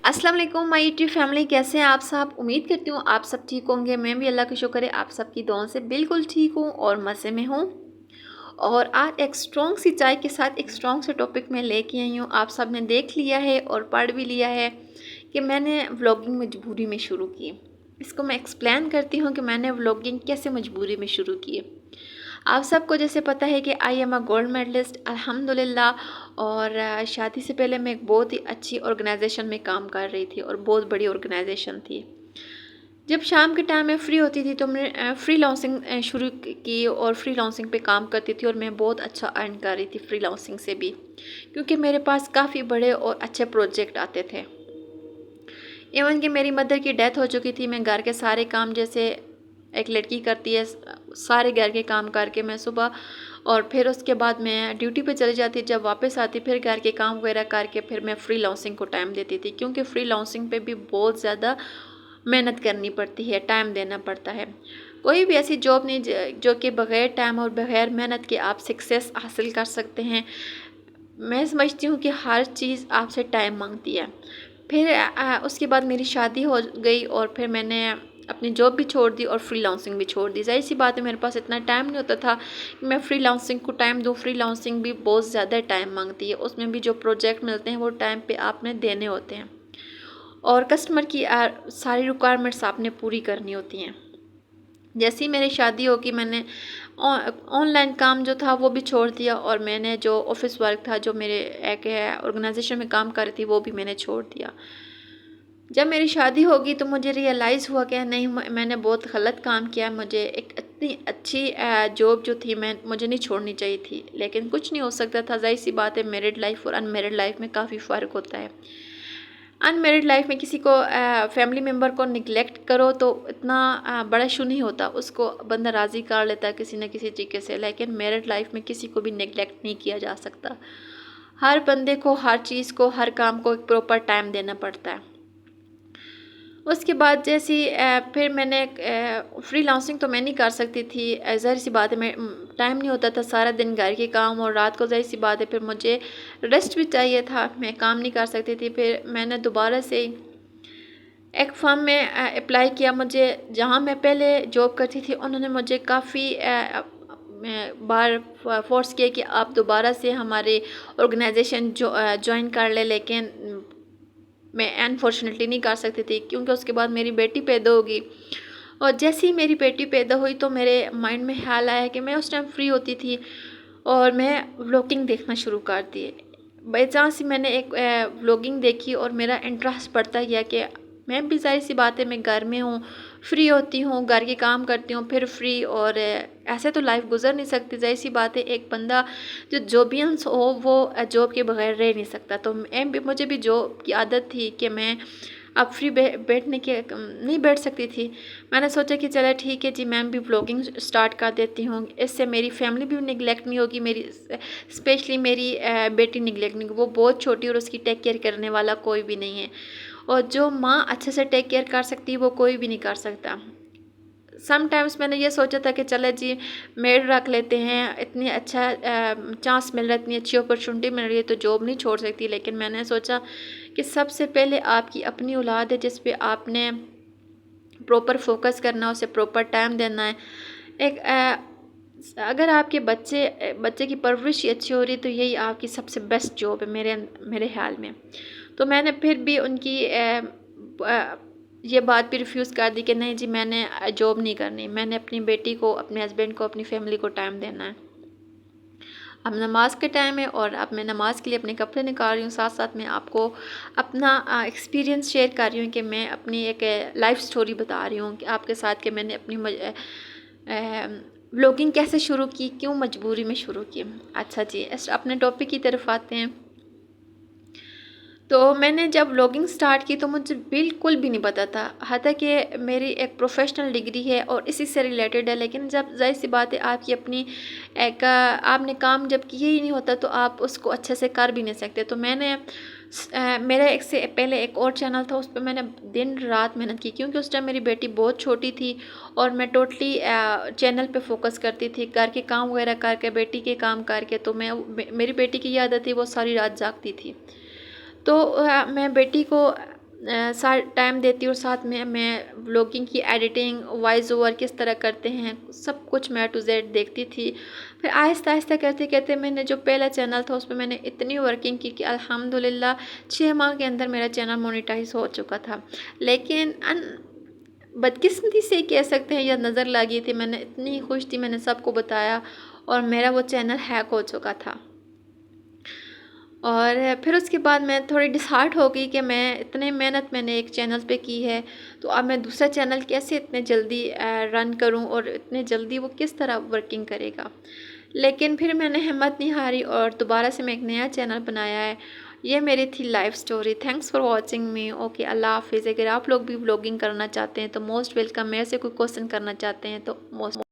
अस्सलाम वालेकुम my YouTube family, कैसे हैं आप सब। उम्मीद करती हूँ आप सब ठीक होंगे। मैं भी अल्लाह का शुक्र है आप सब की दुआओं से बिल्कुल ठीक हूँ और मज़े में हूँ। और आज एक स्ट्रॉन्ग सी चाय के साथ एक स्ट्रॉन्ग से टॉपिक में लेके आई हूँ। आप सब ने देख लिया है और पढ़ भी लिया है कि मैंने व्लॉगिंग मजबूरी में शुरू की। इसको मैं एक्सप्लेन करती हूँ कि मैंने व्लॉगिंग कैसे मजबूरी में शुरू की। आप सबको जैसे पता है कि I am a gold medalist अल्हम्दुलिल्लाह। और शादी से पहले मैं एक बहुत ही अच्छी ऑर्गेनाइजेशन में काम कर रही थी और बहुत बड़ी ऑर्गेनाइजेशन थी। जब शाम के टाइम में फ्री होती थी तो मैं फ्री लांसिंग शुरू की और फ्री लांसिंग पे काम करती थी और मैं बहुत अच्छा अर्न कर रही थी फ्री लांसिंग से भी, क्योंकि मेरे पास काफ़ी बड़े और अच्छे प्रोजेक्ट आते थे। इवन कि मेरी मदर की डेथ हो चुकी थी। मैं घर के सारे काम जैसे एक लड़की करती है, सारे घर के काम करके मैं सुबह और फिर उसके बाद मैं ड्यूटी पे चली जाती। जब वापस आती फिर घर के काम वगैरह करके फिर मैं फ्री लांसिंग को टाइम देती थी, क्योंकि फ्री लांसिंग पे भी बहुत ज़्यादा मेहनत करनी पड़ती है, टाइम देना पड़ता है। कोई भी ऐसी जॉब नहीं जो कि बग़ैर टाइम और बग़ैर मेहनत के आप सक्सेस हासिल कर सकते हैं। मैं समझती हूँ कि हर चीज़ आपसे टाइम मांगती है। फिर उसके बाद मेरी शादी हो गई और फिर मैंने अपनी जॉब भी छोड़ दी और फ्रीलांसिंग भी छोड़ दी। ज़ाहिर सी बात है मेरे पास इतना टाइम नहीं होता था कि मैं फ्रीलांसिंग को टाइम दूँ। फ्रीलांसिंग भी बहुत ज़्यादा टाइम मांगती है, उसमें भी जो प्रोजेक्ट मिलते हैं वो टाइम पे आपने देने होते हैं और कस्टमर की सारी रिक्वायरमेंट्स आपने पूरी करनी होती हैं। जैसे ही मेरी शादी होगी मैंने ऑनलाइन काम जो था वो भी छोड़ दिया और मैंने जो ऑफिस वर्क था, जो मेरे एक ऑर्गेनाइजेशन में काम कर रही थी, वो भी मैंने छोड़ दिया। जब मेरी शादी होगी तो मुझे रियलाइज़ हुआ कि नहीं, मैंने बहुत गलत काम किया। मुझे एक इतनी अच्छी जॉब जो थी मुझे नहीं छोड़नी चाहिए थी, लेकिन कुछ नहीं हो सकता था। ज़ाहिर सी बात है, मैरिड लाइफ और अनमैरिड लाइफ में काफ़ी फ़र्क होता है। अनमैरिड लाइफ में किसी को फैमिली मेम्बर को निगलेक्ट करो तो इतना बड़ा इशू नहीं होता, उसको बंदा राज़ी कर लेता है किसी न किसी तरीके से। लेकिन मैरिड लाइफ में किसी को भी निगलेक्ट नहीं किया जा सकता। हर बंदे को, हर चीज़ को, हर काम को एक प्रॉपर टाइम देना पड़ता है। उसके बाद जैसी फिर मैंने फ्रीलांसिंग तो मैं नहीं कर सकती थी। ज़ाहिर सी बात है, मैं टाइम नहीं होता था, सारा दिन घर के काम और रात को ज़ाहिर सी बात है फिर मुझे रेस्ट भी चाहिए था, मैं काम नहीं कर सकती थी। फिर मैंने दोबारा से एक फर्म में अप्लाई किया। मुझे जहाँ मैं पहले जॉब करती थी उन्होंने मुझे काफ़ी बार फोर्स किया कि आप दोबारा से हमारे ऑर्गेनाइजेशन ज्वाइन कर ले, लेकिन मैं अनफॉर्चुनेटली नहीं कर सकती थी, क्योंकि उसके बाद मेरी बेटी पैदा होगी। और जैसे ही मेरी बेटी पैदा हुई तो मेरे माइंड में ख्याल आया कि मैं उस टाइम फ्री होती थी और मैं व्लॉगिंग देखना शुरू कर दी। बाई चांस ही मैंने एक व्लॉगिंग देखी और मेरा इंटरेस्ट बढ़ता गया कि मैं भी, ज़ाहिर सी बात है, मैं घर में हूँ, फ्री होती हूँ, घर के काम करती हूँ, फिर फ्री। और ऐसे तो लाइफ गुजर नहीं सकती। ज़ाहिर सी बात है, एक बंदा जो जॉबियंस हो वो जॉब के बगैर रह नहीं सकता। तो मुझे भी जॉब की आदत थी कि मैं अब फ्री बैठने के नहीं बैठ सकती थी। मैंने सोचा कि चलो ठीक है जी, मैं भी व्लॉगिंग स्टार्ट कर देती हूँ। इससे मेरी फैमिली भी निगलेक्ट नहीं होगी, मेरी स्पेशली मेरी बेटी निगलेक्ट नहीं होगी। वो बहुत छोटी और उसकी टेक केयर करने वाला कोई भी नहीं है, और जो माँ अच्छे से टेक केयर कर सकती है वो कोई भी नहीं कर सकता। समटाइम्स मैंने ये सोचा था कि चले जी मेड रख लेते हैं, इतनी अच्छा चांस मिल रहा है, इतनी अच्छी अपॉर्चुनिटी मिल रही है तो जॉब नहीं छोड़ सकती। लेकिन मैंने सोचा कि सबसे पहले आपकी अपनी औलाद है जिस पे आपने प्रॉपर फोकस करना, उसे प्रॉपर टाइम देना है। एक अगर आपके बच्चे की परवरिश ही अच्छी हो रही तो यही आपकी सबसे बेस्ट जॉब है मेरे ख्याल में। तो मैंने फिर भी उनकी ये बात भी रिफ्यूज़ कर दी कि नहीं जी, मैंने जॉब नहीं करनी, मैंने अपनी बेटी को, अपने हस्बैंड को, अपनी फैमिली को टाइम देना है। अब नमाज के टाइम है और अब मैं नमाज के लिए अपने कपड़े निकाल रही हूँ। साथ साथ मैं आपको अपना एक्सपीरियंस शेयर कर रही हूँ कि मैं अपनी एक लाइफ स्टोरी बता रही हूँ कि आपके साथ कि मैंने अपनी व्लॉगिंग कैसे शुरू की, क्यों मजबूरी में शुरू की। अच्छा जी, अपने टॉपिक की तरफ आते हैं। तो मैंने जब व्लॉगिंग स्टार्ट की तो मुझे बिल्कुल भी नहीं पता था, हालांकि मेरी एक प्रोफेशनल डिग्री है और इसी से रिलेटेड है। लेकिन जब ज़ाहिर सी बात है आपकी अपनी एक आपने काम जब किया ही नहीं होता तो आप उसको अच्छे से कर भी नहीं सकते। तो मैंने मेरा एक से पहले एक और चैनल था, उस पर मैंने दिन रात मेहनत की, क्योंकि उस टाइम मेरी बेटी बहुत छोटी थी और मैं टोटली चैनल पे फोकस करती थी, घर के काम वगैरह करके, बेटी के काम करके। तो मेरी बेटी की ये आदत थी, वो सारी रात जागती थी। तो मैं बेटी को ٹائم دیتی ہوں، اور ساتھ میں بلاگنگ کی ایڈیٹنگ، وائس اوور کس طرح کرتے ہیں، سب کچھ میں ٹو زیڈ دیکھتی تھی۔ پھر آہستہ آہستہ کرتے کرتے میں نے جو پہلا چینل تھا اس پہ میں نے اتنی ورکنگ کی کہ الحمدللہ 6 ماہ کے اندر میرا چینل مونیٹائز ہو چکا تھا۔ لیکن بدقسمتی سے کہہ سکتے ہیں یا نظر لگی تھی، میں نے اتنی خوش تھی، میں نے سب کو بتایا اور میرا وہ چینل ہیک ہو چکا تھا۔ اور پھر اس کے بعد میں تھوڑی ڈس ہارٹ ہو گئی کہ میں اتنے محنت میں نے ایک چینل پہ کی ہے، تو اب میں دوسرا چینل کیسے اتنے جلدی رن کروں اور اتنے جلدی وہ کس طرح ورکنگ کرے گا۔ لیکن پھر میں نے ہمت نہیں ہاری اور دوبارہ سے میں ایک نیا چینل بنایا ہے۔ یہ میری تھی life story. Thanks for watching me. Okay, اللہ حافظ۔ اگر آپ لوگ بھی بلاگنگ کرنا چاہتے ہیں تو موسٹ ویلکم۔ میرے سے کوئی کوسچن کرنا چاہتے ہیں تو موسٹ